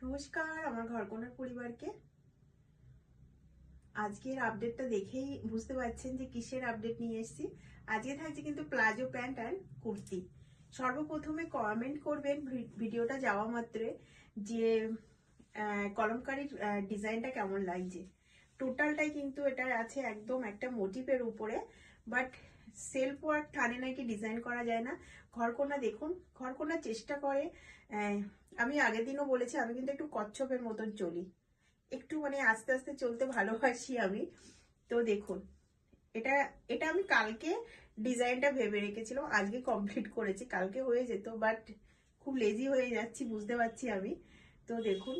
নমস্কার আমার ঘরকন্যার পরিবারকে। আজকের আপডেটটা দেখেই বুঝতে পারছেন যে কিসের আপডেট নিয়ে এসেছি। আজকে থাকছে কিন্তু প্লাজো প্যান্ট আর কুর্তি। সর্বপ্রথমে কমেন্ট করবেন ভিডিওটা যাওয়া মাত্রে যে কলমকারীর ডিজাইনটা কেমন লাগছে। টোটালটাই কিন্তু এটা আছে একদম একটা মোটিভের উপরে, বাট সেলফ ওয়ার্ক থানে নাকি ডিজাইন করা যায় না। ঘরকন্যা দেখুন, ঘরকন্যা চেষ্টা করে। আমি আগের দিনও বলেছি আমি কিন্তু একটু কচ্ছপের মতন চলি, একটু মানে আস্তে আস্তে চলতে ভালোবাসি আমি। তো দেখুন, এটা এটা আমি কালকে ডিজাইনটা ভেবে রেখেছিলাম, আজকে কমপ্লিট করেছি। কালকে হয়ে যেত, বাট খুব লেজি হয়ে যাচ্ছি বুঝতে পারছি আমি। তো দেখুন,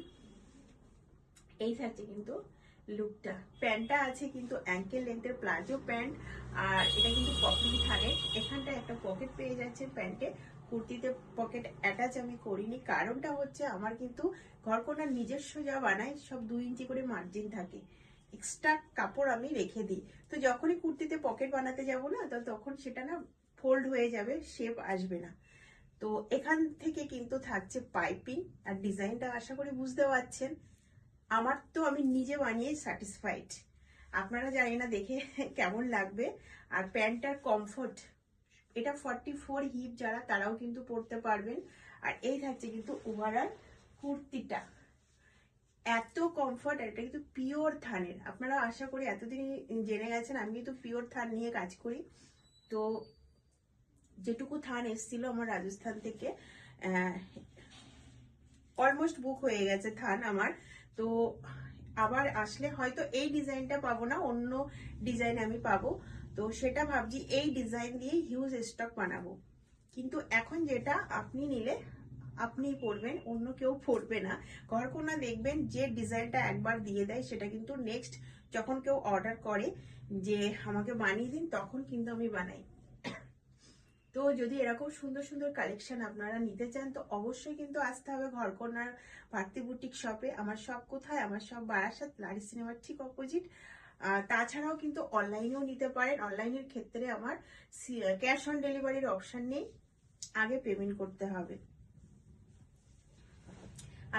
এই থাকছে কিন্তু লুকটা। প্যান্টটা আছে কিন্তু অ্যাঙ্কেল লেন্থের প্লাজো প্যান্ট, আর এটা কিন্তু পকেট থানে। এখানটায় একটা পকেট পেয়ে যাচ্ছে প্যান্টে। কুর্তিতে পকেট অ্যাটাচ আমি করিনি, কারণটা হচ্ছে আমার কিন্তু ঘরকন্যার নিজস্ব যা বানাই সব 2 ইঞ্চি করে মার্জিন থাকে, এক্সট্রা কাপড় আমি রেখে দিই। তো যখনই কুর্তিতে পকেট বানাতে যাব না, তো তখন সেটা না ফোল্ড হয়ে যাবে, শেপ আসবে না। তো এখান থেকে কিন্তু থাকছে পাইপিং, আর ডিজাইনটা আশা করি বুঝতে পারছেন। আমার তো আমি নিজে বানিয়ে স্যাটিসফাইড, আপনারা জানি না দেখে কেমন লাগবে। আর প্যান্টটার কমফোর্ট, এটা 44 হিপ যারা তারাও কিন্তু পরতে পারবেন। আর এই থাকছে কিন্তু ওভারঅল কুর্তিটা, এত কমফর্ট। এটা কিন্তু পিওর থানের, আপনারা আশা করি এতদিন জেনে গেছেন আমি কিন্তু পিওর থান নিয়ে কাজ করি। তো যেটুকু থান এসেছিল আমার রাজস্থান থেকে, অলমোস্ট বুক হয়ে গেছে থান আমার। তো আবার আসলে হয়তো এই ডিজাইনটা পাবো না, অন্য ডিজাইন আমি পাবো। তো সেটা ভাবছি এই ডিজাইন দিয়ে হিউজ স্টক বানাবো। কিন্তু এখন যেটা আপনি নিলে আপনিই পরবেন, অন্য কেউ পরবে না। ঘরকন্যা দেখবেন যে ডিজাইনটা একবার দিয়ে দেয় সেটা কিন্তু নেক্সট যখন কেউ অর্ডার করে যে আমাকে বানিয়ে দিন, তখন কিন্তু আমি বানাই। তো যদি এরকম সুন্দর সুন্দর কালেকশন আপনারা নিতে চান, তো অবশ্যই কিন্তু আসতে হবে ঘরকন্যার ভারতী বুটিক শপে। আমার শপ কোথায়? আমার শপ বারাসাত, লারি সিনেমার ঠিক অপোজিট। তাছাড়াও কিন্তু অনলাইনেও নিতে পারেন। অনলাইনের ক্ষেত্রে আমার ক্যাশ অন ডেলিভারির অপশন নেই, আগে পেমেন্ট করতে হবে।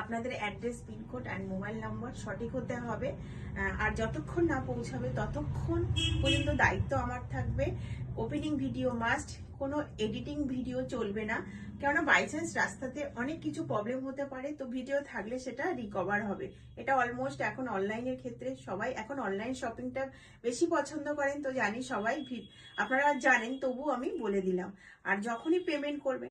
আপনাদের address, pincode and mobile number সঠিক হতে হবে। আর যতক্ষণ না পৌঁছাবে ততক্ষণ পর্যন্ত দায়িত্ব আমার থাকবে। ওপেনিং ভিডিও মাস্ট, কোনো এডিটিং ভিডিও চলবে না, কেননা বাই চান্স রাস্তাতে অনেক কিছু প্রবলেম হতে পারে, তো ভিডিও থাকলে সেটা রিকভার হবে। এটা অলমোস্ট এখন অনলাইনের ক্ষেত্রে সবাই এখন অনলাইন শপিংটা বেশি পছন্দ করেন, তো জানি সবাই, আপনারা জানেন, তবু আমি বলে দিলাম। আর যখনই পেমেন্ট করবেন